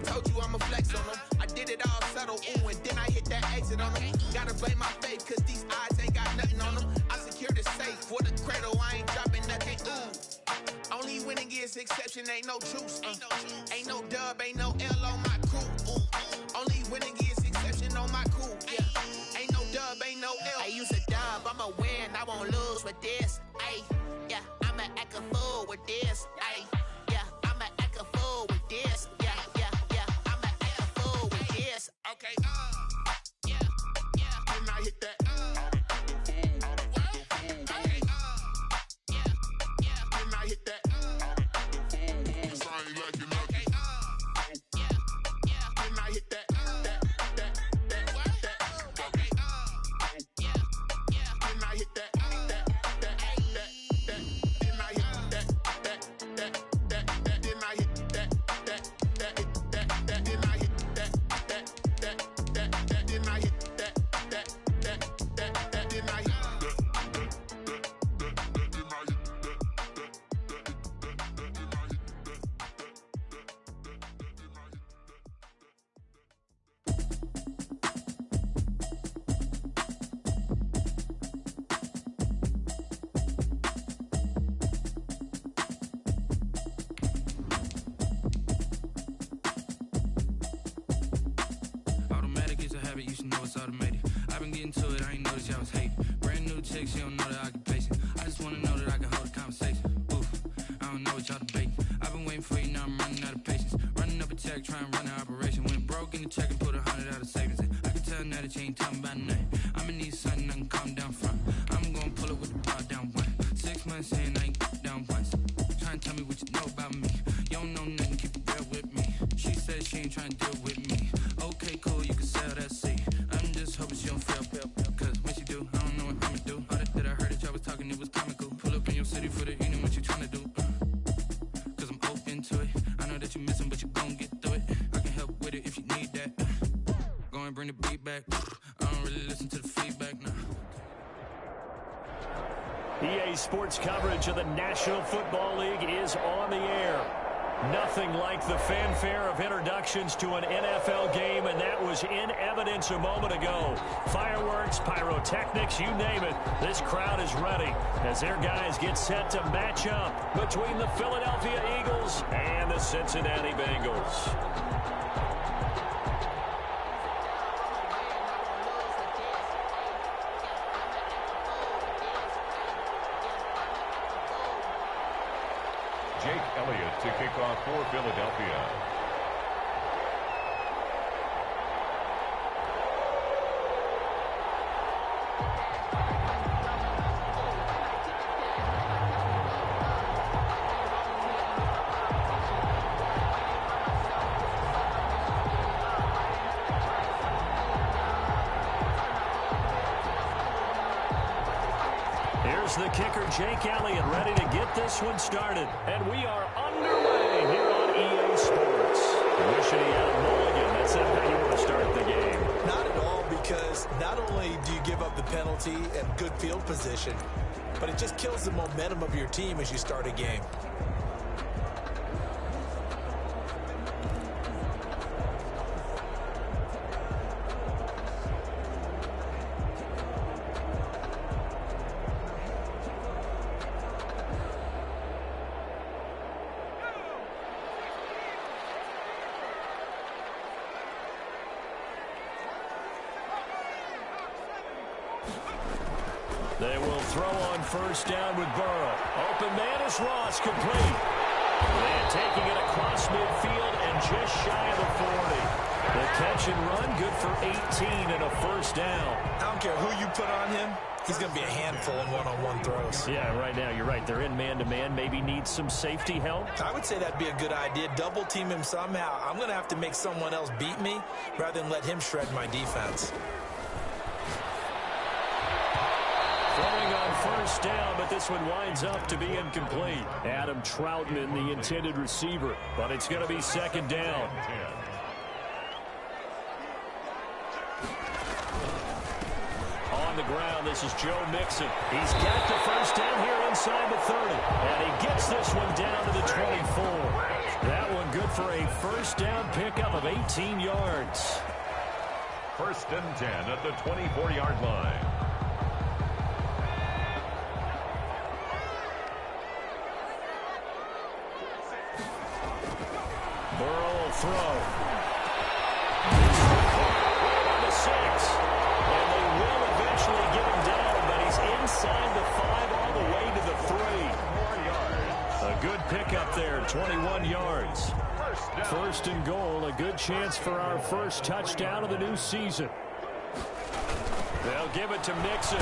Told you I'ma flex on them. I did it all subtle, ooh, and then I hit that exit on them. Gotta blame my faith, cause these eyes ain't got nothing on them. I secured the safe for the cradle, I ain't dropping nothing, ooh. Only winning is exception, ain't no truce. Ain't no dub, ain't no L on my crew, ooh. Only winning is exception on my crew, yeah. Ain't no dub, ain't no L. I use a dub, I'ma win, I won't lose with this, ayy. Yeah, I'ma act a fool with this, ayy. Yeah, I'ma act a fool with this, yeah, I'ma act a fool with this. Okay, yeah, then I hit that, okay, yeah, then I hit that, then I hit that, You should know it's automated. I've been getting to it, I ain't noticed y'all was hating. Brand new chick, she don't know the occupation. I just wanna know that I can hold a conversation. Oof, I don't know what y'all debating. I've been waiting for you, now I'm running out of patience. Running up a check, trying to run an operation. Went broke in the check and put 100 out of savings in. I can tell now that you ain't talking about nothing. I'ma need something I can calm down from. I'm gonna pull it with the bar down one. 6 months saying I ain't down once. Trying to tell me what you know about me. You don't know nothing, keep it real with me. She said she ain't trying to deal with me. Okay, cool, you can sell that seed. I'm just hoping she don't fail, cause when she do, I don't know what I'ma do. All that I heard that y'all was talking, it was comical. Pull up in your city for the evening, what you tryna do? Cause I'm open to it. I know that you missing, but you gon' get through it. I can help with it if you need that. Go and bring the beat back. I don't really listen to the feedback, nah. EA Sports coverage of the National Football League is on the air. Nothing like the fanfare of introductions to an NFL game, and that was in evidence a moment ago. Fireworks, pyrotechnics, you name it. This crowd is ready as their guys get set to match up between the Philadelphia Eagles and the Cincinnati Bengals. Jake Elliott to kick off for Philadelphia. Here's the kicker, Jake Elliott, ready to get this one started. And we are underway here on EA Sports. Wishing he had a mulligan. That's not how you want to start the game. Not at all, because not only do you give up the penalty and good field position, but it just kills the momentum of your team as you start a game. They will throw on first down with Burrow. Open man is Ross, complete. And taking it across midfield and just shy of the 40. The catch and run, good for 18 and a first down. I don't care who you put on him. He's going to be a handful in one-on-one throws. Yeah, right now, you're right. They're in man-to-man. Maybe need some safety help. I would say that'd be a good idea. Double team him somehow. I'm going to have to make someone else beat me rather than let him shred my defense. Throwing on first down, but this one winds up to be incomplete. Adam Troutman, the intended receiver, but it's going to be second down. On on the ground. This is Joe Mixon. He's got the first down here inside the 30. And he gets this one down to the 24. That one good for a first down pickup of 18 yards. 1st and 10 at the 24-yard line. Burrow will throw. Right on the 6. And they will eventually get him down, but he's inside the 5 all the way to the 3. A good pickup there, 21 yards. 1st and goal, a good chance for our first touchdown of the new season. They'll give it to Mixon.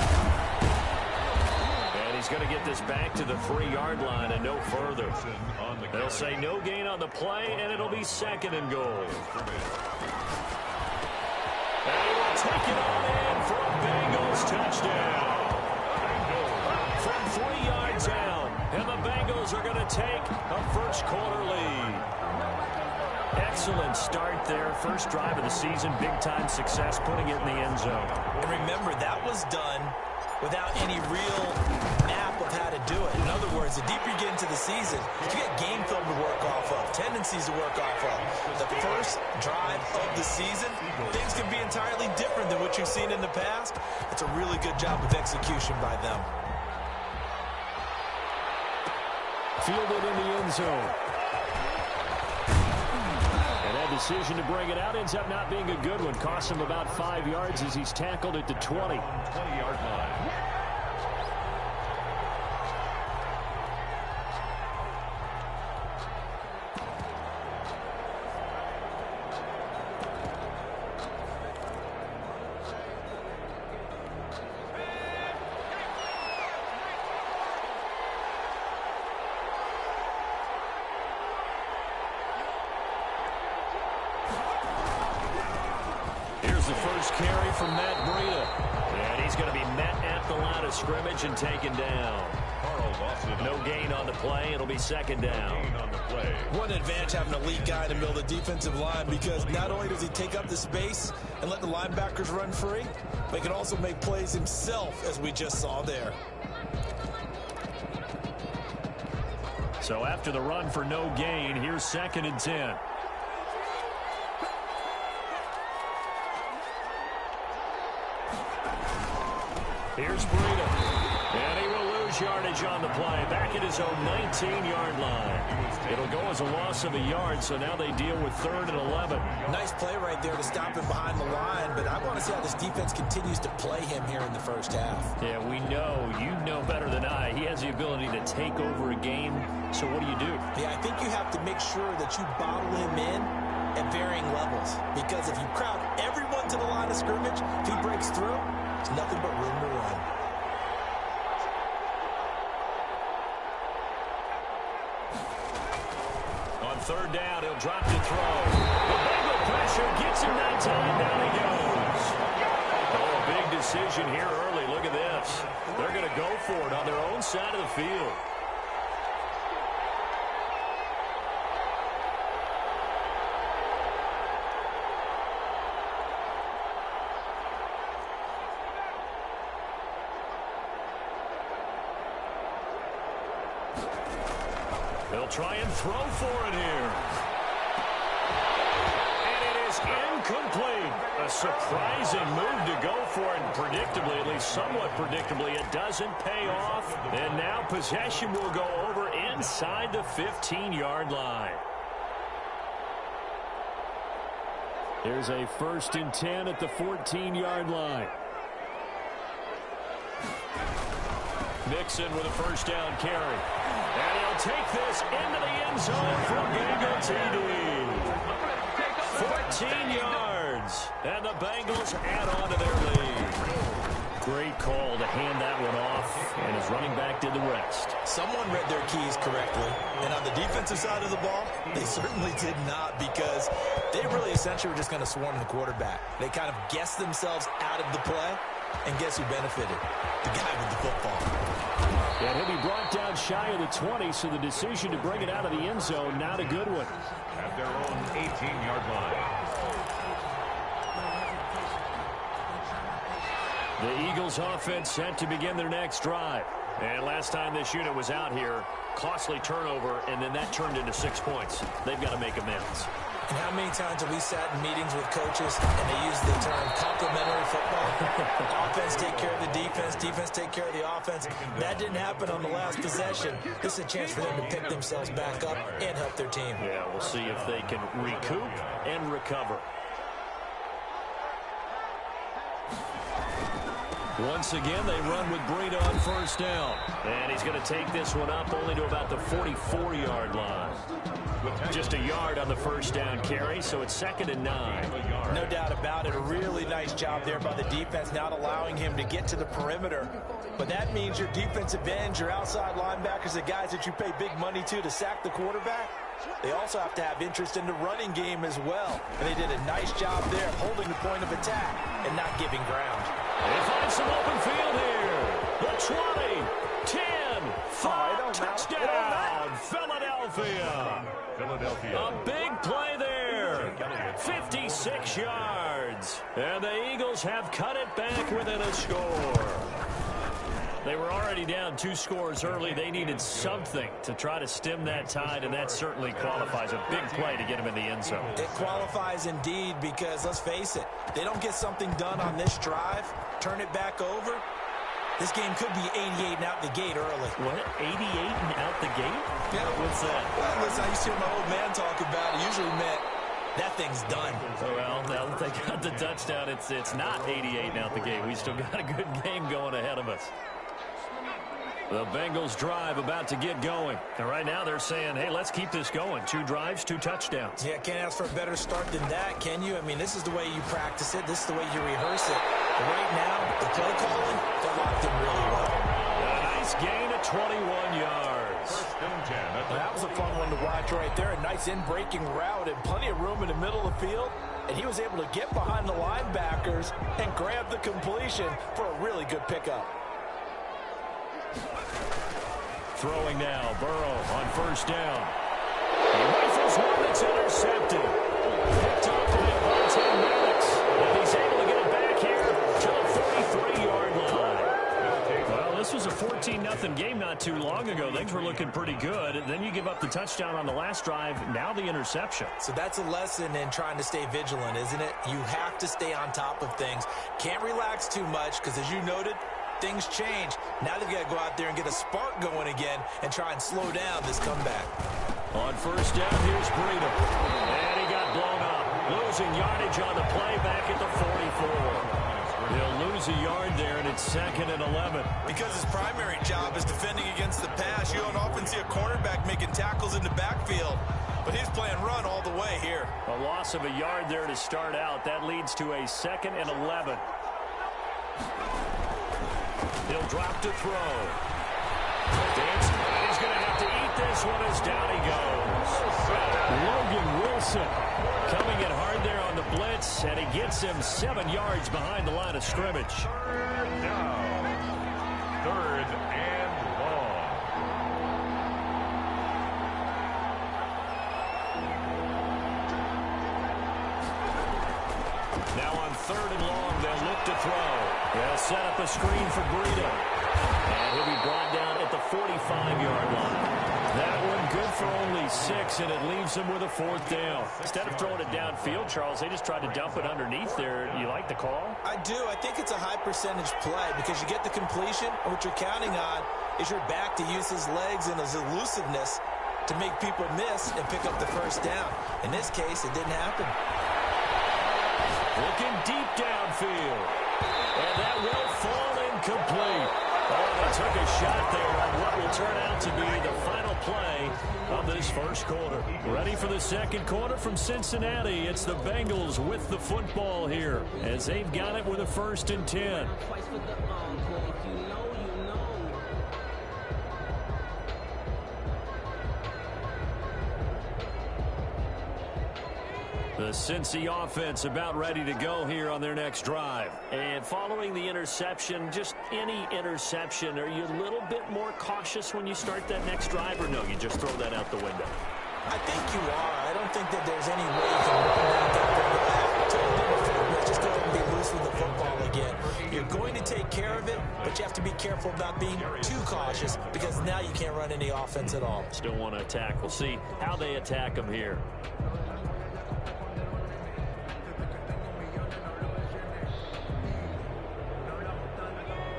And he's going to get this back to the 3-yard line and no further. They'll say no gain on the play, and it'll be 2nd and goal. And he will take it on in for a Bengals touchdown. From 3 yards out, and the Bengals are going to take a first-quarter lead. Excellent start there. First drive of the season, big-time success, putting it in the end zone. And remember, that was done without any real map of how to do it. In other words, the deeper you get into the season, you get game film to work off of, tendencies to work off of. The first drive of the season, things can be entirely different than what you've seen in the past. It's a really good job of execution by them. Fielded in the end zone. And that decision to bring it out ends up not being a good one. Costs him about 5 yards as he's tackled at the 20. 20-yard line. The first carry from Matt Breida. And he's going to be met at the line of scrimmage and taken down. No gain on the play. It'll be 2nd down. What an advantage having an elite guy in the middle of the defensive line, because not only does he take up the space and let the linebackers run free, but he can also make plays himself, as we just saw there. So after the run for no gain, here's 2nd and 10. Here's Breida. And he will lose yardage on the play. Back at his own 19-yard line. It'll go as a loss of a yard, so now they deal with 3rd and 11. Nice play right there to stop him behind the line, but I want to see how this defense continues to play him here in the first half. Yeah, we know. You know better than I. He has the ability to take over a game, so what do you do? Yeah, I think you have to make sure that you bottle him in at varying levels, because if you crowd everyone to the line of scrimmage, if he breaks through, there's nothing but room to run. On 3rd down, he'll drop to throw. The Bengal pressure gets him that time. Down he goes. Oh, big decision here early. Look at this. They're going to go for it on their own side of the field. They'll try and throw for it here. And it is incomplete. A surprising move to go for it. And predictably, at least somewhat predictably, it doesn't pay off. And now possession will go over inside the 15-yard line. Here's a 1st and 10 at the 14-yard line. Mixon with a first down carry. And he'll take this into the end zone for a Bengal TD. 14 yards. And the Bengals add on to their lead. Great call to hand that one off. And his running back did the rest. Someone read their keys correctly. And on the defensive side of the ball, they certainly did not, because they really essentially were just going to swarm the quarterback. They kind of guessed themselves out of the play. And guess who benefited? The guy with the football. And he'll be brought down shy of the 20, so the decision to bring it out of the end zone, not a good one. At their own 18-yard line. The Eagles offense set to begin their next drive. And last time this unit was out here, costly turnover, and then that turned into 6 points. They've got to make amends. And how many times have we sat in meetings with coaches and they use the term complementary football? Offense take care of the defense, defense take care of the offense. That didn't happen on the last possession. This is a chance for them to pick themselves back up and help their team. Yeah, we'll see if they can recoup and recover. Once again, they run with Breida on first down. And he's going to take this one up only to about the 44-yard line. Just a yard on the first down carry, so it's 2nd and 9. No doubt about it. A really nice job there by the defense, not allowing him to get to the perimeter. But that means your defensive ends, your outside linebackers, the guys that you pay big money to sack the quarterback, they also have to have interest in the running game as well. And they did a nice job there of holding the point of attack and not giving ground. They find some open field here. The 20, 10, 5, touchdown, Philadelphia. A big play there. 56 yards. And the Eagles have cut it back within a score. They were already down 2 scores early. They needed something to try to stem that tide, and that certainly qualifies. A big play to get him in the end zone. It qualifies indeed because, let's face it, they don't get something done on this drive, turn it back over, this game could be 88 and out the gate early. What? 88 and out the gate? Yeah. What's that? Well, listen, I used to hear my old man talk about it. Usually meant that thing's done. Well, now that they got the touchdown, it's not 88 and out the gate. We still got a good game going ahead of us. The Bengals drive about to get going. And right now they're saying, hey, let's keep this going. 2 drives, 2 touchdowns. Yeah, can't ask for a better start than that, can you? I mean, this is the way you practice it. This is the way you rehearse it. But right now, the play calling, they're locked in really well. A nice gain of 21 yards. That was a fun one to watch right there. A nice in-breaking route and plenty of room in the middle of the field. And he was able to get behind the linebackers and grab the completion for a really good pickup. Throwing now, Burrow on first down. He rifles one that's intercepted. Picked off to Devontae Maddox. And he's able to get it back here to the 43-yard line. Well, this was a 14-0 game not too long ago. Things were looking pretty good. Then you give up the touchdown on the last drive. Now the interception. So that's a lesson in trying to stay vigilant, isn't it? You have to stay on top of things. Can't relax too much because, as you noted, things change. Now they've got to go out there and get a spark going again and try and slow down this comeback. On first down, here's Breida. And he got blown up. Losing yardage on the play back at the 44. He'll lose a yard there, and it's 2nd and 11. Because his primary job is defending against the pass, you don't often see a cornerback making tackles in the backfield. But he's playing run all the way here. A loss of a yard there to start out. That leads to a 2nd and 11. He'll drop to throw. Dancing. And he's going to have to eat this one as down he goes. Logan Wilson coming in hard there on the blitz, and he gets him 7 yards behind the line of scrimmage. Third down. 3rd and long. Now on 3rd and long, they'll look to throw. They'll set up a screen for Breida. And he'll be brought down at the 45-yard line. That one good for only 6, and it leaves him with a 4th down. Instead of throwing it downfield, Charles, they just tried to dump it underneath there. You like the call? I do. I think it's a high-percentage play because you get the completion, and what you're counting on is your back to use his legs and his elusiveness to make people miss and pick up the 1st down. In this case, it didn't happen. Looking deep downfield. And that will fall incomplete. Oh, they took a shot there on what will turn out to be the final play of this first quarter. Ready for the 2nd quarter from Cincinnati. It's the Bengals with the football here as they've got it with a 1st and 10. The Cincy offense about ready to go here on their next drive. And following the interception, just any interception, are you a little bit more cautious when you start that next drive, or no, you just throw that out the window? I think you are. I don't think that there's any way you can run out that thing back. Just go ahead and be loose with the football again. You're going to take careful about being too cautious because now you can't run any offense at all. Still want to attack. We'll see how they attack him here.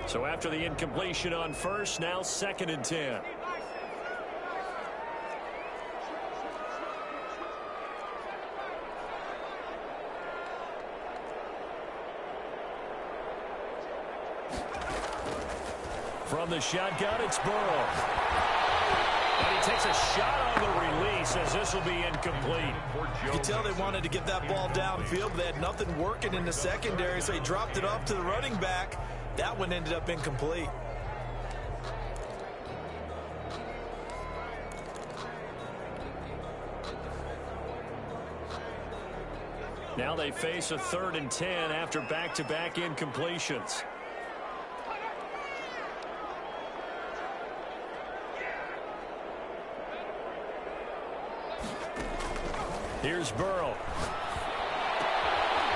So after the incompletion on first, now 2nd and 10. From the shotgun, it's Burrow. And he takes a shot on the release as this will be incomplete. You can tell they wanted to get that ball downfield, but they had nothing working in the secondary, so he dropped it off to the running back. That one ended up incomplete. Now they face a 3rd and 10 after back-to-back incompletions. Here's Burrow.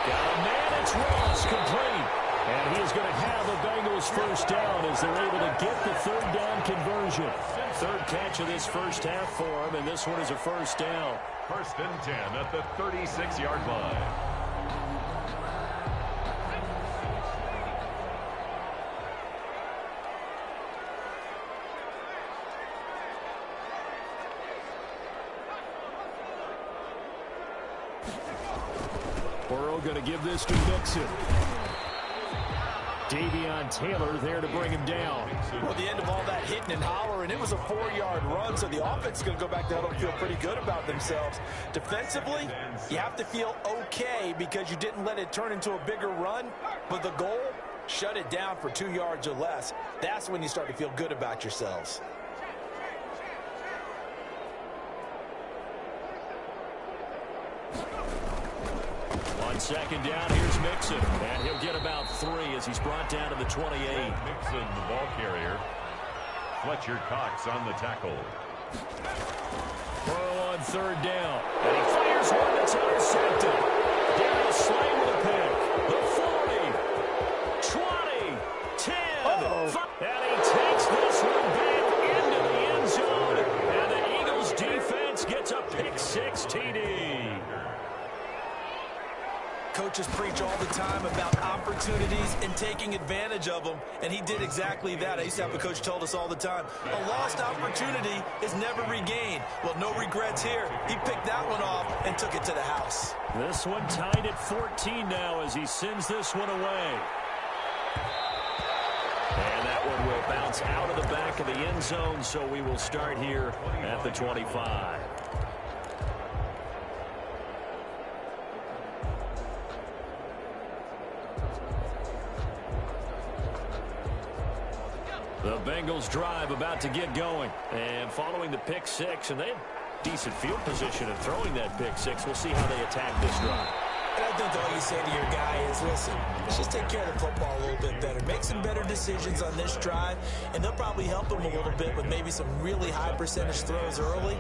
Got a man, it's Ross, complete. And he is going to have the Bengals first down as they're able to get the 3rd down conversion. 3rd catch of this first half for him, and this one is a first down. 1st and 10 at the 36-yard line. Burrow going to give this to Mixon. Davion Taylor there to bring him down. Well, the end of all that hitting and hollering, it was a 4-yard run, so the offense is going to go back to huddle and feel pretty good about themselves. Defensively, you have to feel okay because you didn't let it turn into a bigger run, but the goal, shut it down for 2 yards or less. That's when you start to feel good about yourselves. On 2nd down, here's Mixon. And he'll get about 3 as he's brought down to the 28. Mixon, the ball carrier. Fletcher Cox on the tackle. Burrow on 3rd down. And he fires one that's intercepted. Darius Slay with a pick. The 40, 20, 10. And he takes this one back into the end zone. And the Eagles defense gets a pick 6 TD. Coaches preach all the time about opportunities and taking advantage of them, and he did exactly that. I used to have a coach told us all the time, a lost opportunity is never regained. Well, no regrets here. He picked that one off and took it to the house. This one tied at 14 now as he sends this one away. And that one will bounce out of the back of the end zone, so we will start here at the 25. The Bengals drive about to get going. And following the pick 6, and they have decent field position in throwing that pick 6. We'll see how they attack this drive. And I think all you say to your guy is, listen, let's just take care of the football a little bit better. Make some better decisions on this drive, and they'll probably help him a little bit with maybe some really high percentage throws early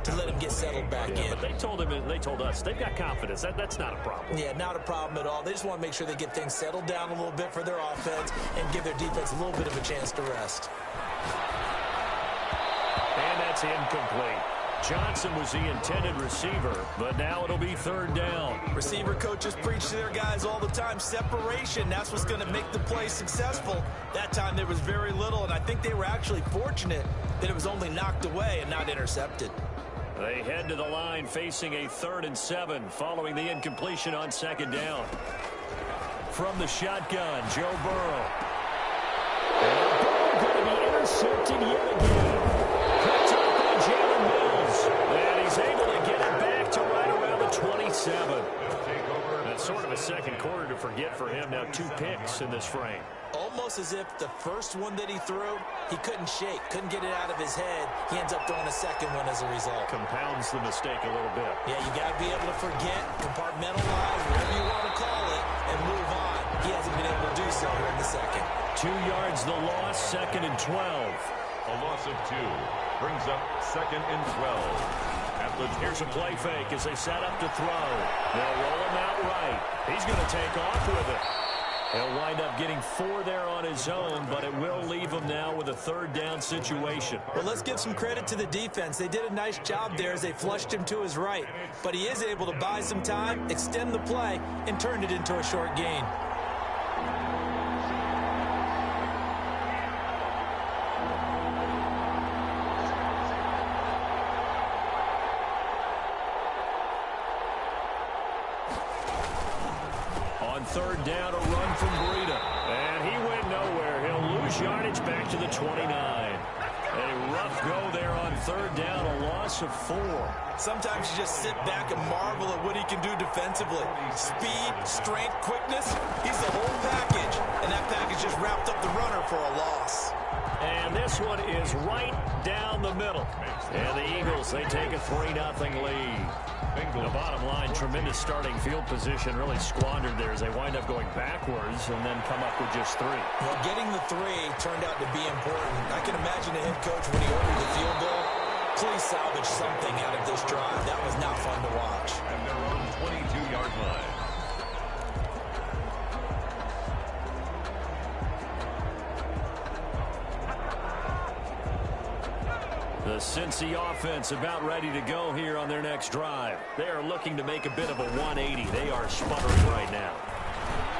to let him get settled back in. But they told us they've got confidence. That's not a problem. Yeah, not a problem at all. They just want to make sure they get things settled down a little bit for their offense and give their defense a little bit of a chance to rest. And that's incomplete. Johnson was the intended receiver, but now it'll be 3rd down. Receiver coaches preach to their guys all the time, separation. That's what's going to make the play successful. That time there was very little, and I think they were actually fortunate that it was only knocked away and not intercepted. They head to the line facing a 3rd and 7 following the incompletion on 2nd down. From the shotgun, Joe Burrow. And Burrow going to be intercepted yet again. Picked up by Jalen Mills. And he's able to get it back to right around the 27. That's sort of a second quarter to forget for him. Now 2 picks in this frame. Almost as if the first one that he threw, he couldn't shake, couldn't get it out of his head. He ends up throwing a second one as a result. Compounds the mistake a little bit. Yeah, you got to be able to forget, compartmentalize, whatever you want to call it, and move on. He hasn't been able to do so here in the second. 2 yards the loss, 2nd and 12. A loss of 2 brings up 2nd and 12. Here's a play fake as they set up to throw. They'll roll him out right. He's going to take off with it. He'll wind up getting 4 there on his own, but it will leave him now with a 3rd down situation. Well, let's give some credit to the defense. They did a nice job there as they flushed him to his right. But he is able to buy some time, extend the play, and turn it into a short gain. On 3rd down, a run from Breida. And he went nowhere. He'll lose yardage back to the 29. A rough go there on 3rd down, a loss of 4. Sometimes you just sit back and marvel at what he can do defensively. Speed, strength, quickness, he's the whole package. And that package just wrapped up the runner for a loss. And this one is right down the middle. And the Eagles, they take a 3-0 lead. The bottom line, tremendous starting field position, really squandered there as they wind up going backwards and then come up with just 3. Well, getting the 3 turned out to be important. I can imagine the head coach when he ordered the field goal. Please salvage something out of this drive. That was not fun to watch. And they're on 22-yard line. The Cincy offense about ready to go here on their next drive. They are looking to make a bit of a 180. They are sputtering right now.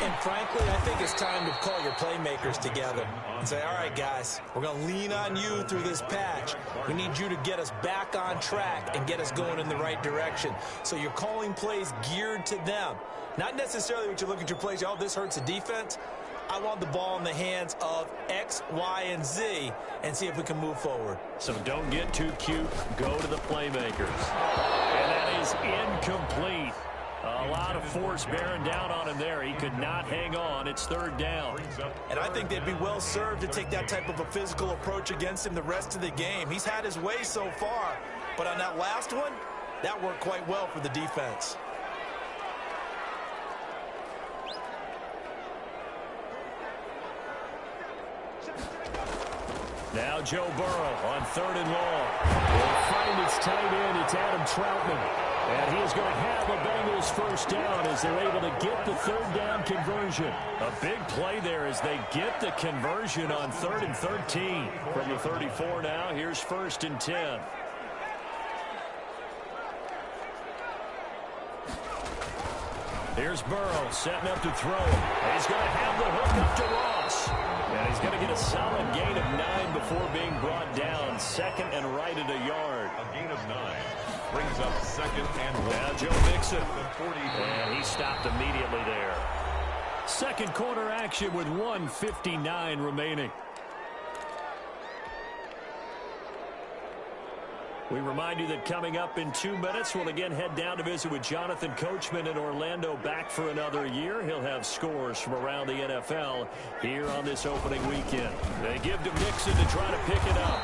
And frankly, I think it's time to call your playmakers together and say, all right, guys, we're going to lean on you through this patch. We need you to get us back on track and get us going in the right direction. So you're calling plays geared to them. Not necessarily what you look at your plays, oh, this hurts the defense. I want the ball in the hands of X, Y, and Z and see if we can move forward. So don't get too cute. Go to the playmakers. And that is incomplete. A lot of force bearing down on him there. He could not hang on. It's 3rd down. And I think they'd be well served to take that type of a physical approach against him the rest of the game. He's had his way so far. But on that last one, that worked quite well for the defense. Now Joe Burrow on 3rd and long. Will find its tight end. It's Adam Troutman. And he is going to have a Bengals 1st down as they're able to get the 3rd down conversion. A big play there as they get the conversion on 3rd and 13. From the 34 now, here's 1st and 10. Here's Burrow setting up to throw. And he's going to have the hook up to Ross. And he's going to get a solid gain of 9 before being brought down. 2nd and right at a yard. A gain of 9 brings up 2nd and 1. Now Joe Mixon. And he stopped immediately there. 2nd quarter action with 1:59 remaining. We remind you that coming up in 2 minutes, we'll again head down to visit with Jonathan Coachman in Orlando, back for another year. He'll have scores from around the NFL here on this opening weekend. They give to Mixon to try to pick it up.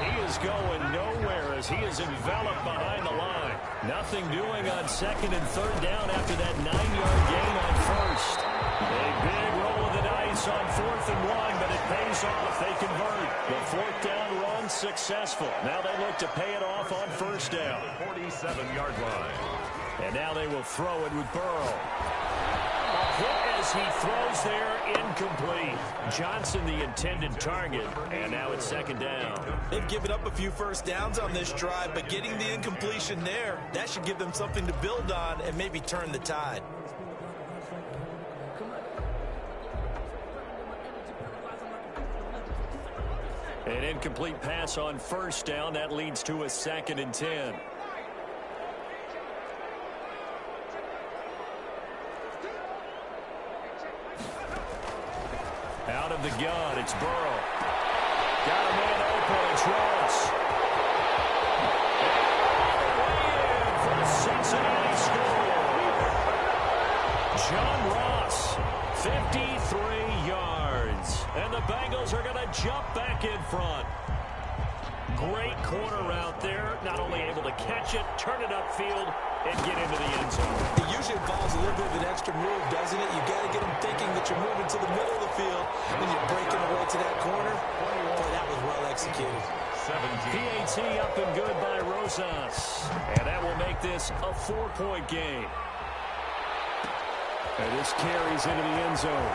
He is going nowhere as he is enveloped behind the line. Nothing doing on 2nd and 3rd down after that 9-yard gain on 1st. A big roll of the dice on 4th and 1, but it pays off. They convert. The 4th down run successful. Now they look to pay it off on 1st down. 47-yard line. And now they will throw it with Burrow. A hit as he throws there, incomplete. Johnson the intended target, and now it's 2nd down. They've given up a few 1st downs on this drive, but getting the incompletion there, that should give them something to build on and maybe turn the tide. An incomplete pass on 1st down. That leads to a 2nd and 10. Out of the gun, it's Burrow. Got a man open, it's Ross. And for the Cincinnati score. John Ross, 53 yards. And the Bengals are going to jump back in front. Great corner route there. Not only able to catch it, turn it upfield, and get into the end zone. It usually involves a little bit of an extra move, doesn't it? You got to get them thinking that you're moving to the middle of the field when you're breaking away to that corner. Boy, that was well executed. PAT up and good by Rosas. And that will make this a 4-point game. And this carries into the end zone.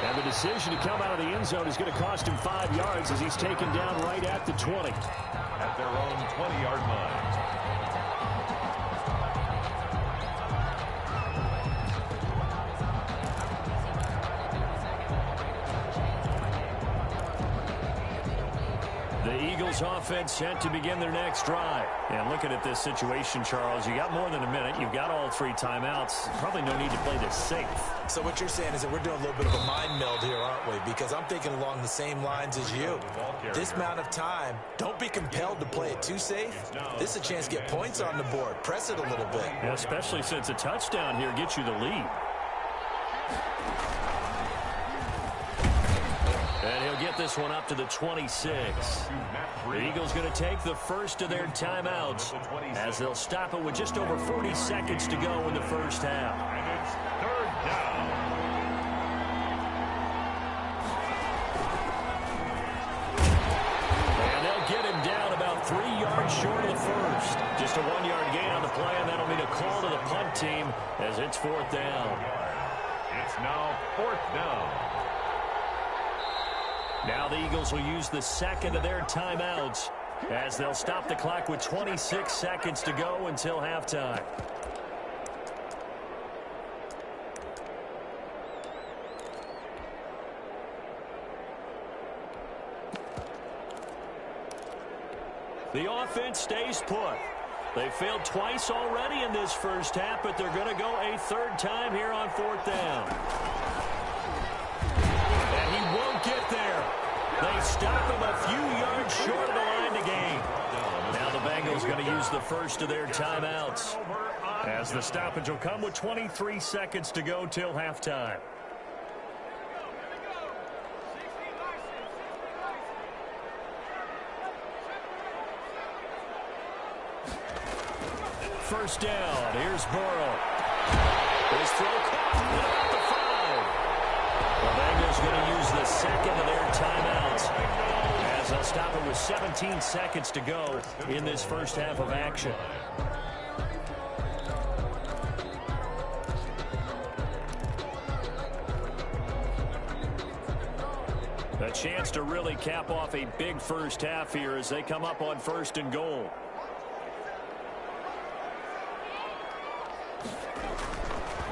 And the decision to come out of the end zone is going to cost him 5 yards as he's taken down right at the 20. At their own 20-yard line. The Eagles offense set to begin their next drive. And looking at this situation, Charles, you got more than a minute. You've got all 3 timeouts. Probably no need to play this safe. So what you're saying is that we're doing a little bit of a mind meld here, aren't we? Because I'm thinking along the same lines as you. This amount of time, don't be compelled to play it too safe. This is a chance to get points on the board. Press it a little bit. Yeah, especially since a touchdown here gets you the lead. And he'll get this one up to the 26. The Eagles going to take the first of their timeouts as they'll stop it with just over 40 seconds to go in the first half. And it's 3rd down. And they'll get him down about 3 yards short of the first. Just a 1-yard gain on the play, and that'll mean a call to the punt team as it's 4th down. It's now 4th down. Now the Eagles will use the second of their timeouts as they'll stop the clock with 26 seconds to go until halftime. The offense stays put. They failed twice already in this first half, but they're going to go a 3rd time here on 4th down. And he won't get there. They stop him a few yards short of the line to gain. Now the Bengals going to use the first of their timeouts as the stoppage will come with 23 seconds to go till halftime. First down. Here's Burrow. His throw caught at the 5. The Bengals going to use the second of their timeouts as they'll stop it with 17 seconds to go in this first half of action. A chance to really cap off a big first half here as they come up on 1st and goal.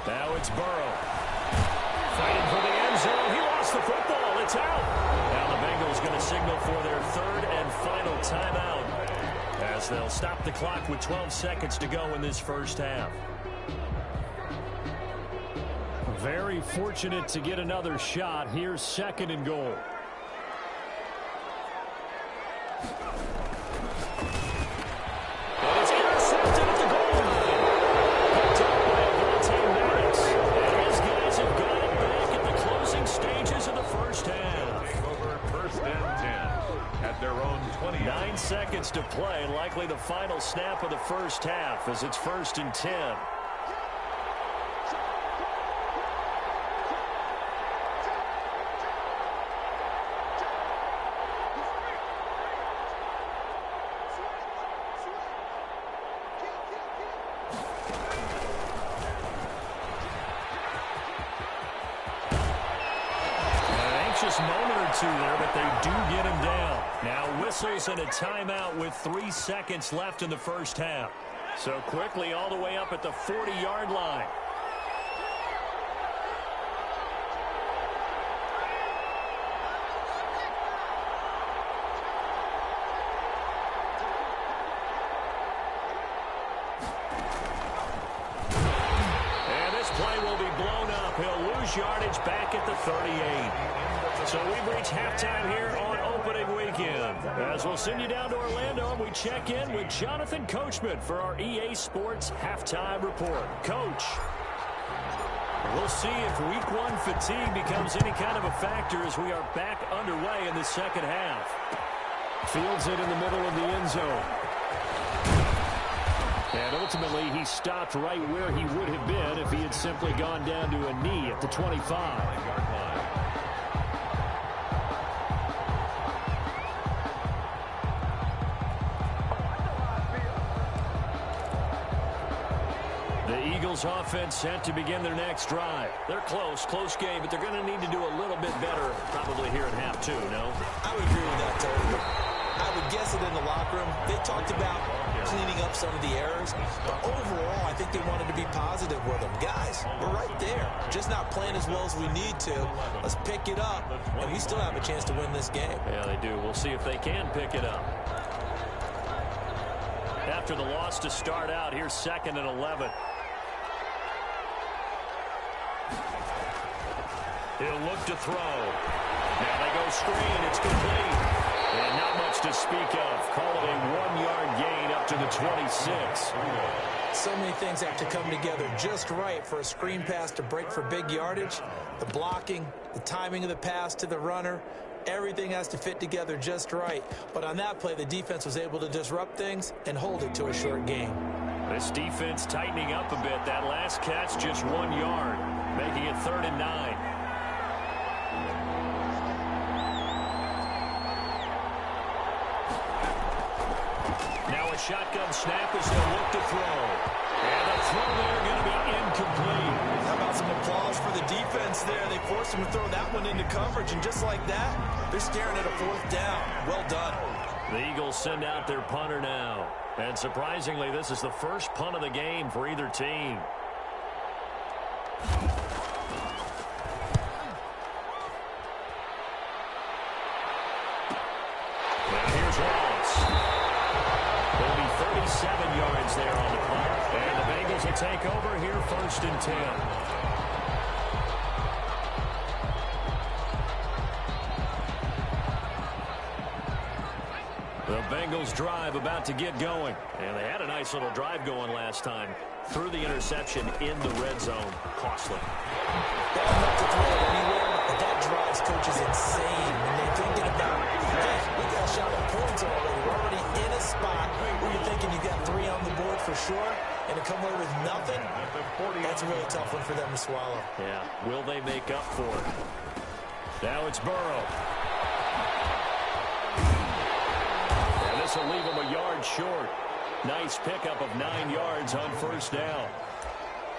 Now it's Burrow. Fighting for the end zone. He lost the football. It's out. Now the Bengals going to signal for their 3rd and final timeout as they'll stop the clock with 12 seconds to go in this first half. Very fortunate to get another shot. Here's 2nd and goal. Their own 20. 9 seconds to play, likely the final snap of the first half as it's 1st and 10. Moment or two there, but they do get him down. Now whistles and a timeout with 3 seconds left in the first half. So quickly all the way up at the 40-yard line. And this play will be blown up. He'll lose yardage back at the 38. So we've reached halftime here on opening weekend. As we'll send you down to Orlando, we check in with Jonathan Coachman for our EA Sports Halftime Report. Coach, we'll see if Week 1 fatigue becomes any kind of a factor as we are back underway in the second half. Fields it in the middle of the end zone. And ultimately, he stopped right where he would have been if he had simply gone down to a knee at the 25. Bengals offense set to begin their next drive. They're close game, but they're going to need to do a little bit better probably here in half two, no? I would agree with that totally. I would guess it in the locker room. They talked about cleaning up some of the errors, but overall, I think they wanted to be positive with them. Guys, we're right there. Just not playing as well as we need to. Let's pick it up, and we still have a chance to win this game. Yeah, they do. We'll see if they can pick it up. After the loss to start out, here's 2nd and 11. He'll look to throw. Now they go screen. It's complete. And not much to speak of. Call it a 1-yard gain up to the 26. So many things have to come together just right for a screen pass to break for big yardage. The blocking, the timing of the pass to the runner, everything has to fit together just right. But on that play, the defense was able to disrupt things and hold it to a short game. This defense tightening up a bit. That last catch just 1 yard, making it 3rd and 9. Shotgun snap as they'll look to throw. And the throw there going to be incomplete. How about some applause for the defense there? They forced him to throw that one into coverage, and just like that, they're staring at a 4th down. Well done. The Eagles send out their punter now. And surprisingly, this is the first punt of the game for either team. Now here's Wallace. There'll be 37 yards there on the punt. And the Bengals will take over here 1st and 10. The Bengals drive about to get going. And they had a nice little drive going last time. Threw the interception in the red zone. Costly. They don't have to throw it anywhere, but that drives coaches insane when they're thinking about, hey, we got a shot at points already. We're already in a spot where you're thinking you got 3 on the board for sure, and to come away with nothing, that's a really tough one for them to swallow. Yeah, will they make up for it? Now it's Burrow. And this will leave them a yard short. Nice pickup of 9 yards on 1st down.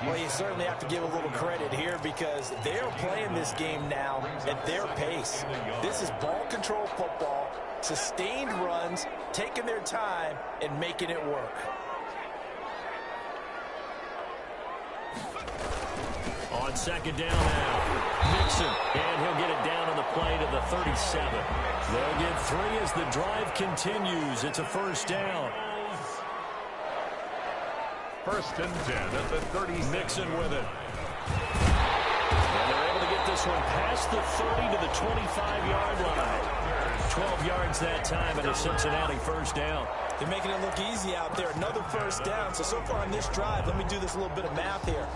Well, you certainly have to give a little credit here because they're playing this game now at their pace. This is ball control football, sustained runs, taking their time, and making it work. On 2nd down now, Mixon, and he'll get it down on the play to the 37. They'll get 3 as the drive continues. It's a 1st down. 1st and 10 at the 30. Mixon with it. And they're able to get this one past the 30 to the 25-yard line. 12 yards that time and a Cincinnati 1st down. They're making it look easy out there. Another 1st down. So far on this drive, let me do this little bit of math here.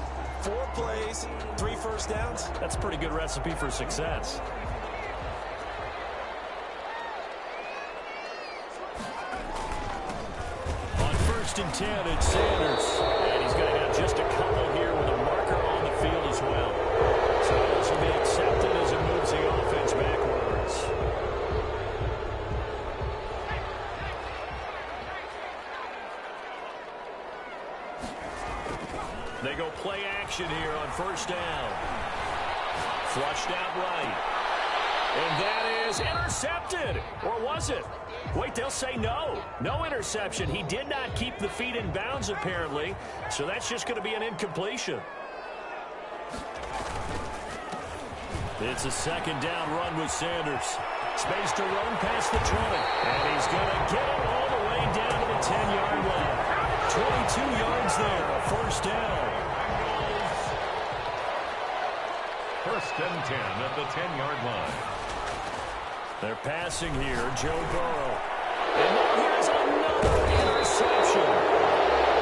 4 plays, 3 1st downs. That's a pretty good recipe for success. On 1st and 10, it's Sanders. And he's going to have just a couple here with a marker on the field as well. So this will be accepted as it moves the offense backwards. They go play action here on 1st down. Flushed out right. And that is intercepted. Or was it? Wait, they'll say no. No interception. He did not keep the feet in bounds, apparently. So that's just going to be an incompletion. It's a 2nd down run with Sanders. Space to run past the 20. And he's going to get it all the way down to the 10-yard line. 22 yards there, a 1st down. 1st and 10 at the 10-yard line. They're passing here, Joe Burrow. And now here's another interception.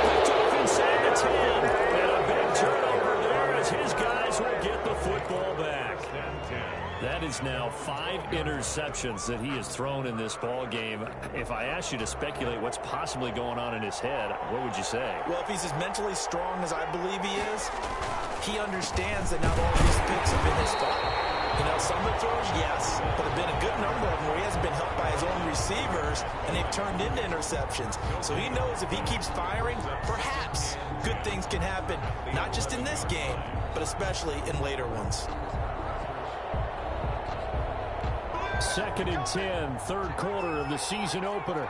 Picked off inside the 10. And a big turnover there as his guys will get the football back. That is now 5 interceptions that he has thrown in this ball game. If I asked you to speculate what's possibly going on in his head, what would you say? Well, if he's as mentally strong as I believe he is, he understands that not all of these picks have been his fault. You know, some of the throws, yes, but there have been a good number of them where he hasn't been helped by his own receivers, and they've turned into interceptions. So he knows if he keeps firing, perhaps good things can happen, not just in this game, but especially in later ones. 2nd and 10, third quarter of the season opener.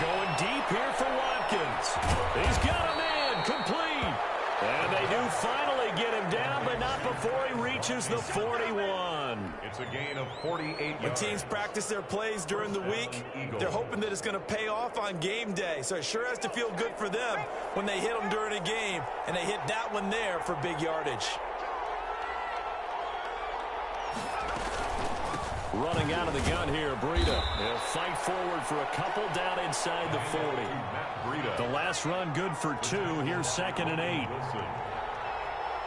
Going deep here for Watkins. He's got a man, complete. And they do finally get him down, but not before he reaches the 41. It's a gain of 48 yards. When teams practice their plays during the week, they're hoping that it's going to pay off on game day. So it sure has to feel good for them when they hit them during a game, and they hit that one there for big yardage. Running out of the gun here, Breida. They'll fight forward for a couple down inside the 40. The last run good for 2. Here's 2nd and 8.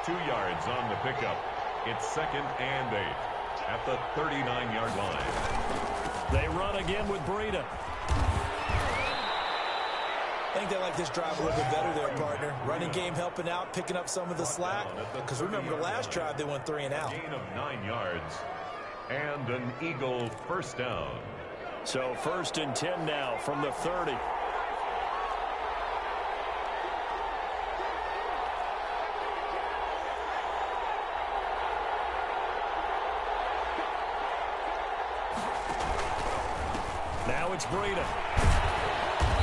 2 yards on the pickup. It's 2nd and 8 at the 39-yard line. They run again with Breida. I think they like this drive a little bit better there, partner. Running game helping out, picking up some of the slack. Because remember the last drive, they went 3 and out. Gain of 9 yards. And an Eagle first down. So 1st and 10 now from the 30. Now it's Breida.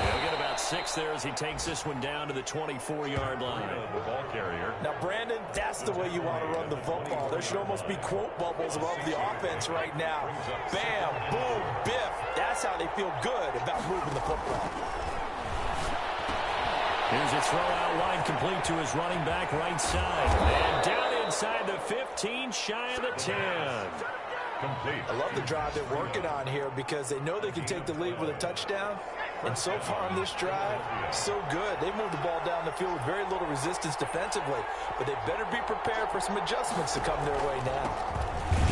He'll get about 6 there as he takes this one down to the 24-yard line. The ball carrier. Now, Brandon, that's the way you want to run the football. There should almost be quote bubbles above the offense right now. Bam, boom, biff. That's how they feel good about moving the football. Here's a throw out wide, complete to his running back right side. And down inside the 15, shy of the 10. Complete. I love the drive they're working on here because they know they can take the lead with a touchdown. And so far on this drive, so good. They moved the ball down the field with very little resistance defensively. But they better be prepared for some adjustments to come their way now.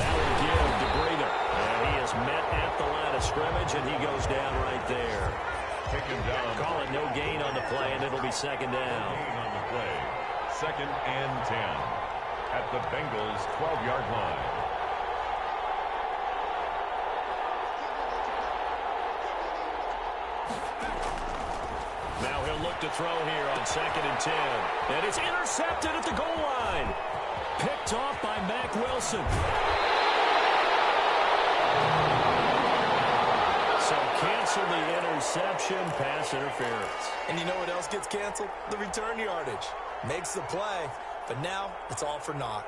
That will give to Breida. And he is met at the line of scrimmage, and he goes down right there. Take him down. Call it no gain on the play, and it'll be 2nd down. Gain on the play. 2nd and 10 at the Bengals' 12-yard line. Now he'll look to throw here on 2nd and 10. And it's intercepted at the goal line. Picked off by Mack Wilson. So cancel the interception, pass interference. And you know what else gets canceled? The return yardage. Makes the play, but now it's all for naught.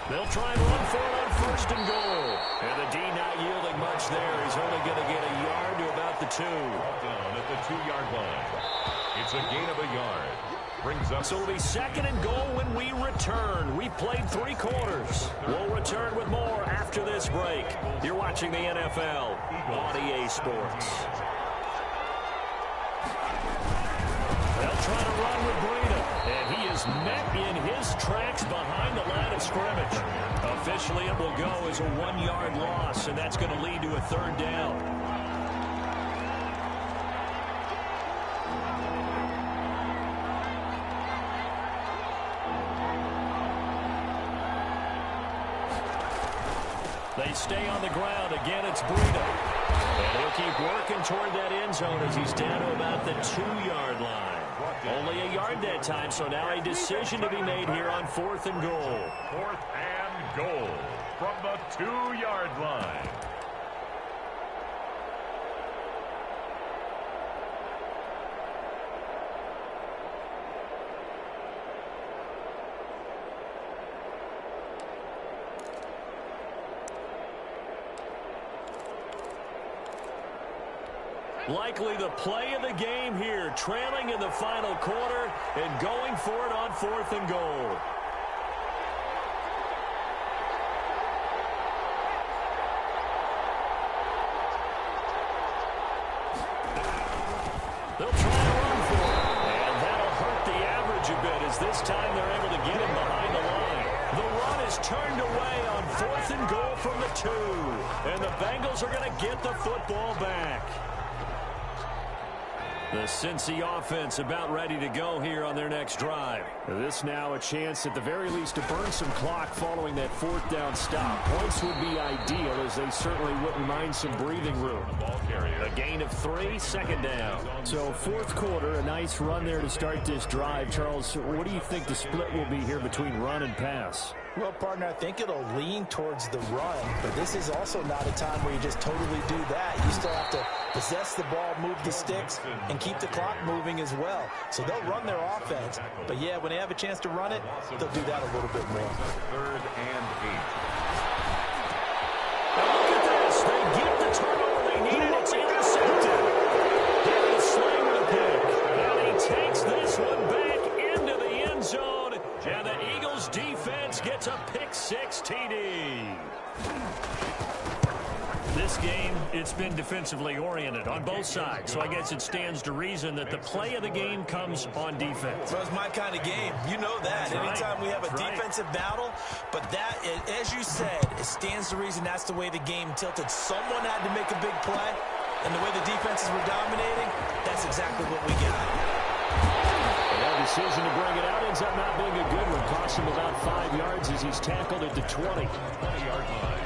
They'll try and run for it on 1st and goal. And the D not yielding much there. He's only going to get a yard to about the 2. Down at the 2-yard line. It's a gain of a yard. Brings up. So it'll be 2nd and goal when we return. We played 3 quarters. We'll return with more after this break. You're watching the NFL on EA Sports. They'll try to run with Breida. And he is met in his tracks behind the line of scrimmage. Officially, it will go as a 1-yard loss, and that's going to lead to a 3rd down. They stay on the ground. Again, it's Breida. And he'll keep working toward that end zone as he's down to about the 2-yard line. Only a yard that time, so now a decision to be made here on 4th and goal. 4th and goal from the 2-yard line. Likely the play of the game here, trailing in the final quarter and going for it on 4th and goal. as this time they're able to get him behind the line. The run is turned away on 4th and goal from the 2. And the Bengals are going to get the football back. The Cincy offense about ready to go here on their next drive. This now a chance at the very least to burn some clock following that 4th down stop. Points would be ideal as they certainly wouldn't mind some breathing room. A gain of 3, 2nd down. So 4th quarter, a nice run there to start this drive. Charles, what do you think the split will be here between run and pass? Well, partner, I think it'll lean towards the run, but this is also not a time where you just totally do that. You still have to possess the ball, move the sticks, and keep the clock moving as well. So they'll run their offense, but yeah, when they have a chance to run it, they'll do that a little bit more. 3rd and 8. Now look at this. They get the turnover they needed. It's intercepted. Harry Slay with a pick. And he takes this one back into the end zone. And the Eagles defense gets a pick-6 TD. This game, it's been defensively oriented on both sides. So I guess it stands to reason that the play of the game comes on defense. So it's my kind of game. You know that. Anytime we have a defensive battle, but that, as you said, it stands to reason that's the way the game tilted. Someone had to make a big play, and the way the defenses were dominating, that's exactly what we got. That decision to bring it out ends up not being a good one. Costs him about 5 yards as he's tackled at the 20. 20-yard line.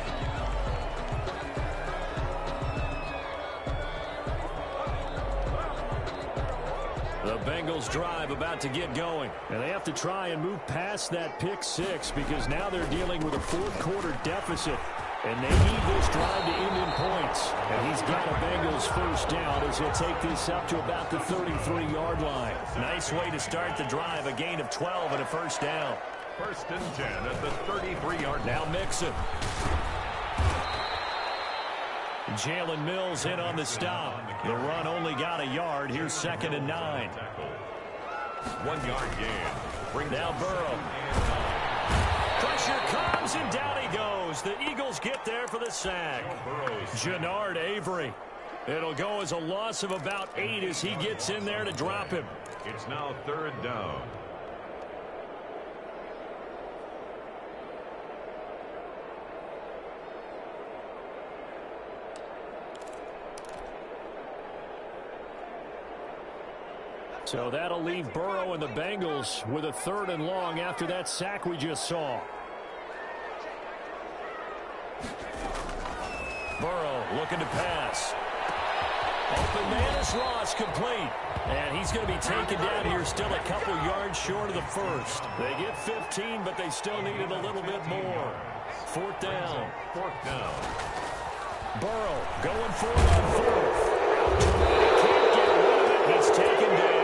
The Bengals drive about to get going. And they have to try and move past that pick-6 because now they're dealing with a 4th quarter deficit. And they need this drive to end in points. And he's got a Bengals 1st down as he'll take this up to about the 33-yard line. Nice way to start the drive. A gain of 12 and a 1st down. 1st and 10 at the 33-yard line. Now Mixon. Jalen Mills in on the stop. The run only got a yard. Here's 2nd and 9. 1-yard gain. Now Burrow. Pressure comes, and down he goes. The Eagles get there for the sack. Jannard Avery. It'll go as a loss of about 8 as he gets in there to drop him. It's now 3rd down. So that'll leave Burrow and the Bengals with a 3rd and long after that sack we just saw. Burrow looking to pass. Open man is Ross, complete. And he's going to be taken down here still a couple yards short of the 1st. They get 15, but they still needed a little bit more. 4th down. 4th down. Burrow going for it on 4th. Can't get rid of it. He's taken down.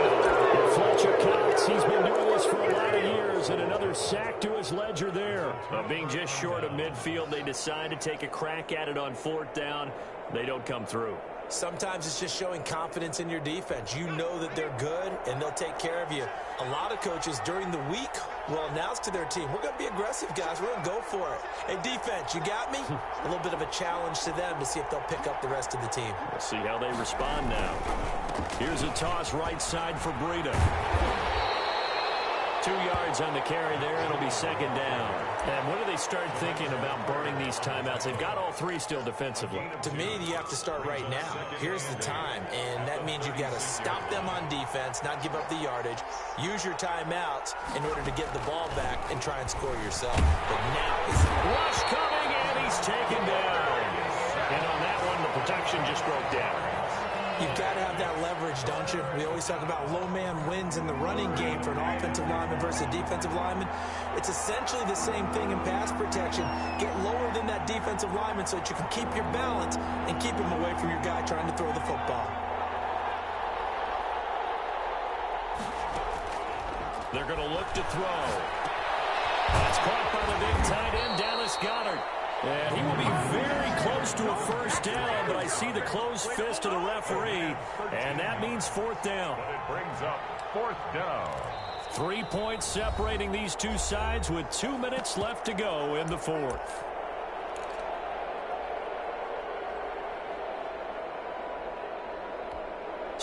Fletcher Cox, he's been doing this for a lot of years, and another sack to his ledger there. Being just short of midfield, they decide to take a crack at it on 4th down. They don't come through. Sometimes it's just showing confidence in your defense. You know that they're good, and they'll take care of you. A lot of coaches during the week will announce to their team, we're going to be aggressive, guys. We're going to go for it. Hey, defense, you got me? A little bit of a challenge to them to see if they'll pick up the rest of the team. We'll see how they respond now. Here's a toss right side for Breida. 2 yards on the carry there. It'll be 2nd down. And when do they start thinking about burning these timeouts? They've got all 3 still defensively. To me, you have to start right now. Here's the time, and that means you've got to stop them on defense, not give up the yardage, use your timeouts in order to get the ball back and try and score yourself. But now is rush coming, and he's taken down. And on that one, the protection just broke down. You've got to have that leverage, don't you? We always talk about low man wins in the running game for an offensive lineman versus a defensive lineman. It's essentially the same thing in pass protection. Get lower than that defensive lineman so that you can keep your balance and keep him away from your guy trying to throw the football. They're going to look to throw. That's caught by the big tight end, Dallas Goedert. And he will be very close to a 1st down, but I see the closed fist of the referee, and that means 4th down. But it brings up 4th down. 3 points separating these two sides with 2 minutes left to go in the 4th.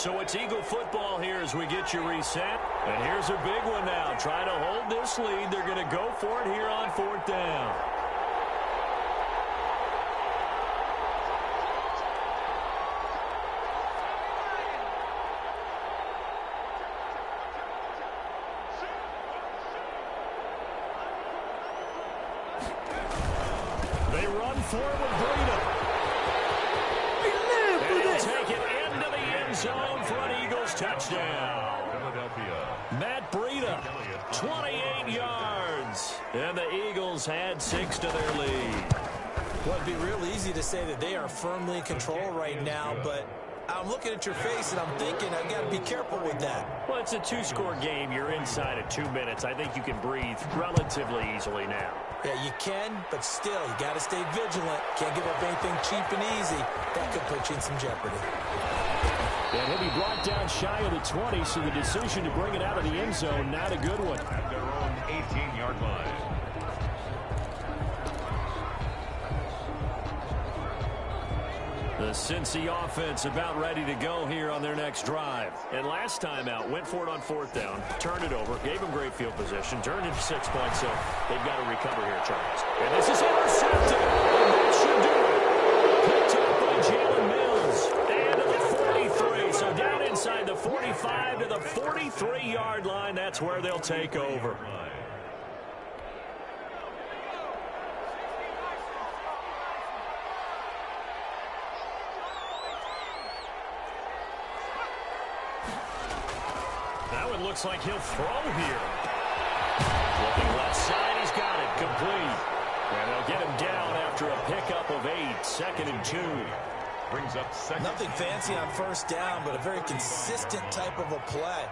So it's Eagle football here as we get you reset. And here's a big one now. Trying to hold this lead. They're going to go for it here on 4th down. They run forward with Breida. And he'll take it into the end zone for an Eagles touchdown. Philadelphia. Matt Breida, 28 yards. And the Eagles had 6 to their lead. Well, it'd be real easy to say that they are firmly in control right now, but I'm looking at your face and I'm thinking I've got to be careful with that. Well, it's a 2-score game. You're inside of 2 minutes. I think you can breathe relatively easily now. Yeah, you can, but still, you got to stay vigilant. Can't give up anything cheap and easy. That could put you in some jeopardy. And he'll be brought down shy of the 20, so the decision to bring it out of the end zone, not a good one. At their own 18-yard line. The Cincy offense about ready to go here on their next drive. And last time out, went for it on 4th down, turned it over, gave them great field position, turned into 6 points, so they've got to recover here, Charles. And this is intercepted. And that should do it. Picked up by Jalen Mills. And to the 43. So down inside the 45 to the 43-yard line. That's where they'll take over. That one looks like he'll throw here. Looking left side, he's got it. Complete. And they'll get him down after a pickup of 8. 2nd and 2. Brings up second. Nothing fancy on 1st down, but a very consistent type of a play.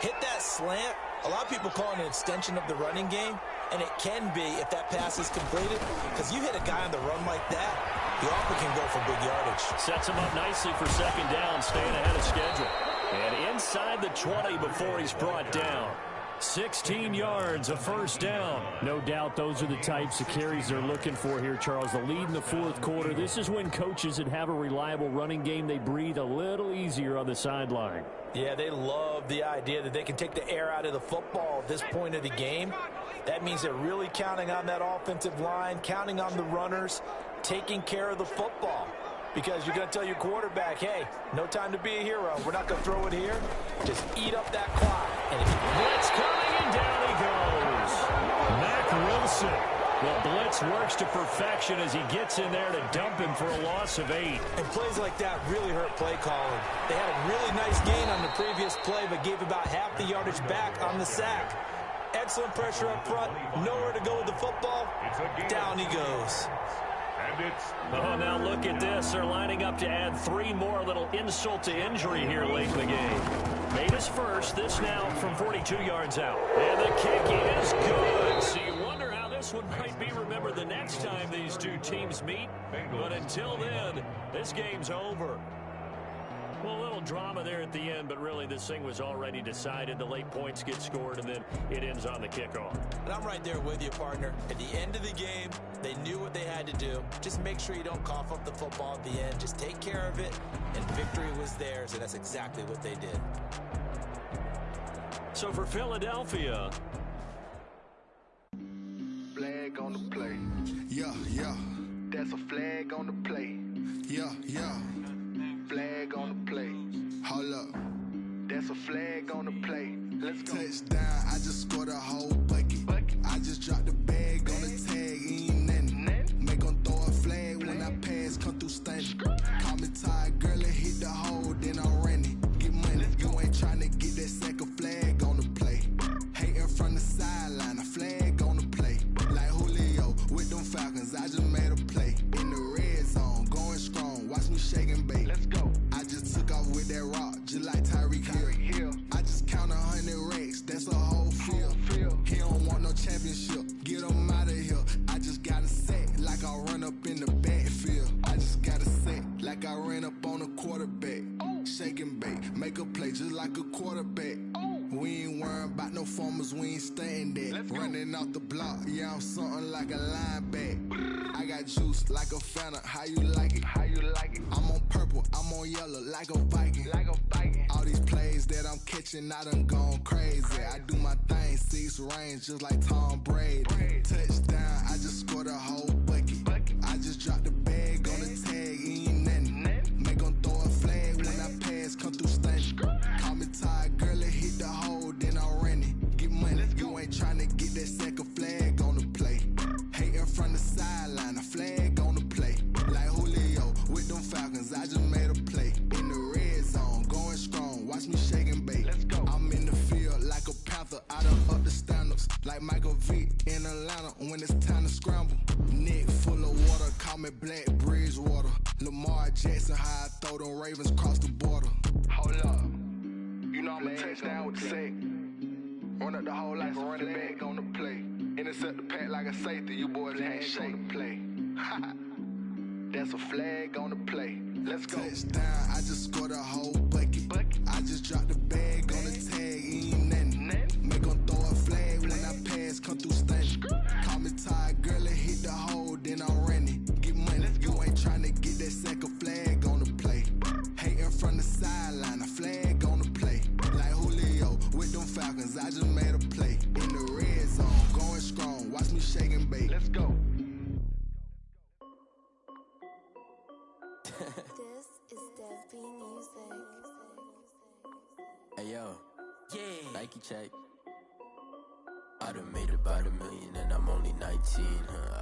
Hit that slant. A lot of people call it an extension of the running game, and it can be if that pass is completed, because you hit a guy on the run like that, he often can go for big yardage. Sets him up nicely for 2nd down, staying ahead of schedule. And inside the 20 before he's brought down. 16 yards, a 1st down. No doubt those are the types of carries they're looking for here, Charles. The lead in the 4th quarter. This is when coaches that have a reliable running game, they breathe a little easier on the sideline. Yeah, they love the idea that they can take the air out of the football at this point of the game. That means they're really counting on that offensive line, counting on the runners, taking care of the football. Because you're going to tell your quarterback, hey, no time to be a hero. We're not going to throw it here. Just eat up that clock. And if you blitz coming, and down he goes. Mac Wilson. The blitz works to perfection as he gets in there to dump him for a loss of 8. And plays like that really hurt play calling. They had a really nice gain on the previous play, but gave about half the yardage back on the sack. Excellent pressure up front. Nowhere to go with the football. Down he goes. Oh, now look at this. They're lining up to add 3 more. A little insult to injury here late in the game. Made his first. This now from 42 yards out. And the kick is good. So you wonder how this one might be remembered the next time these two teams meet. But until then, this game's over. Well, a little drama there at the end, but really this thing was already decided. The late points get scored, and then it ends on the kickoff. And I'm right there with you, partner. At the end of the game, they knew what they had to do. Just make sure you don't cough up the football at the end. Just take care of it, and victory was theirs, and that's exactly what they did. So for Philadelphia, flag on the play. Yeah, yeah. That's a flag on the play. Yeah, yeah. Flag on the play. Hold up. That's a flag on the play. Let's go. Touchdown, I just scored a whole bucket. I just dropped the bag on the tag, ain't nothing. Make them throw a flag when I pass, come through stunning. Call me tired, girl, and hit the hole, then I'm running. Get money, you ain't trying to get that second flag on the play. Hating from the sideline, a flag on the play. Like Julio with them Falcons, I just made a play. In the red zone, going strong, watch me shake and bake. Let's go. I just took off with that rock, just like Tyreek Hill. I just count 100 racks, that's a whole field. He don't want no championship, get him out of here. I just got a set, like I run up in the backfield. I just got a set, like I ran up on a quarterback. Shake and bake, make a play just like a quarterback. We ain't worrying about no performers, we ain't staying there. Running off the block, yeah, I'm something like a linebacker. I got juice like a Fanta, how you like it? How you like it? I'm on purple, I'm on yellow, like a Viking. Like a Viking. All these plays that I'm catching, I done gone crazy. I do my thing, 6 range, just like Tom Brady. Touchdown, I just scored a whole bucket. I just dropped the bag on the tag, ain't nothing. Make 'em throw a flag when I pass, come through stunning. Call me tired, girl, it hit the hole, then I ran it. Get money, you ain't tryna get that second flag on the play. Hating from the sideline, a flag on the play. Like Julio with them Falcons, I just made a play. In the red zone, going strong, watch me shake and bake. I'm in the field like a panther, I done up the standards. Like Michael Vick in Atlanta when it's time to scramble. Neck full of water, call me Black Bridgewater. Lamar Jackson, how I throw them Ravens cross the border. Hold up, you know I'm a touchdown with the sack. Run up the hole like a running back on the play. Intercept the pack like a safety, you boys can't shake the play. That's a flag on the play. Let's go. Touchdown, I just scored a whole bucket. I just dropped the bag on the tag, ain't nothing. Make 'em throw a flag when I pass, come through stunning. Call me tired, girl, it hit the hole, then I ran it. Get money, you ain't tryna get that second flag on the play. Hating from the sideline, a flag on the play. Like Julio with them Falcons, I just made a play. In the red zone, going strong, watch me shake and bake. Let's go. This is Dev B Music. Hey yo, yeah, Nike check. I done made about $1 million and I'm only 19.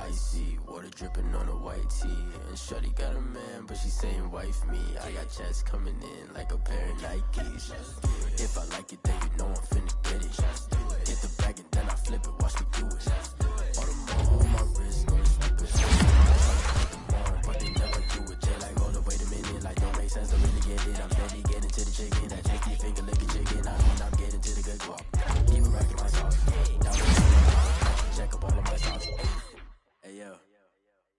Icy water dripping on a white tee. And shorty got a man, but she saying wife me. I got checks coming in like a pair of Nikes. If I like it, then you know I'm finna get it. Hit the bag and then I flip it, watch me do it. All the more on my wrist, no stupid. But they never do it. Jay like, hold up, wait a minute. Like, don't make sense to really get it. I'm steady getting to the chicken. That tasty finger licking chicken. I mean, I'm getting to the good guap. Keep it rocking my sauce. Check up all of my sauce. Hey yo,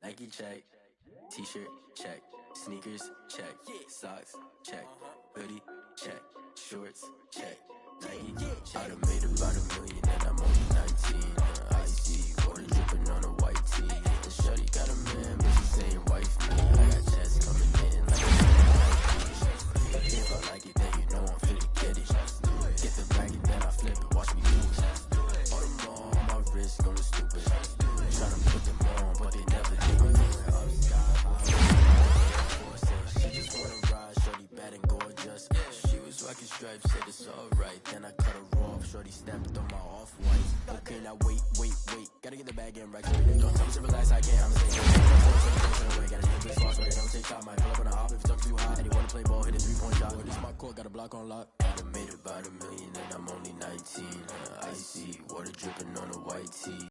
Nike check. T-shirt check. Sneakers check. Socks check. Hoodie check. Shorts check. Nike. I done made about $1 million and I'm only 19. Icy water dripping on a white tee. And shorty got a man, but she saying wife me. I got checks coming in like a Nike. If I like it, then you know I'm finna get it. Get the bag and then I flip it, watch me do it. All the more on my wrist going stupid. Tryna put them on, but they never do it. Up sky high. She just wanna ride, shorty bad and gorgeous. She was rocking stripes, said it's alright. Then I cut her off, shorty snapped on my off-white. Okay, now wait. Gotta get the bag and racks. Don't tell me to relax, I can't, I'm saying. Got a new bitch boss, ready, don't take shot. Might pull up on a hop if it's talking too high. And he wanna play ball, hit a 3-point shot. This my court, got a block on lock. I done made about $1 million and I'm only 19. Icy water dripping on a white tee.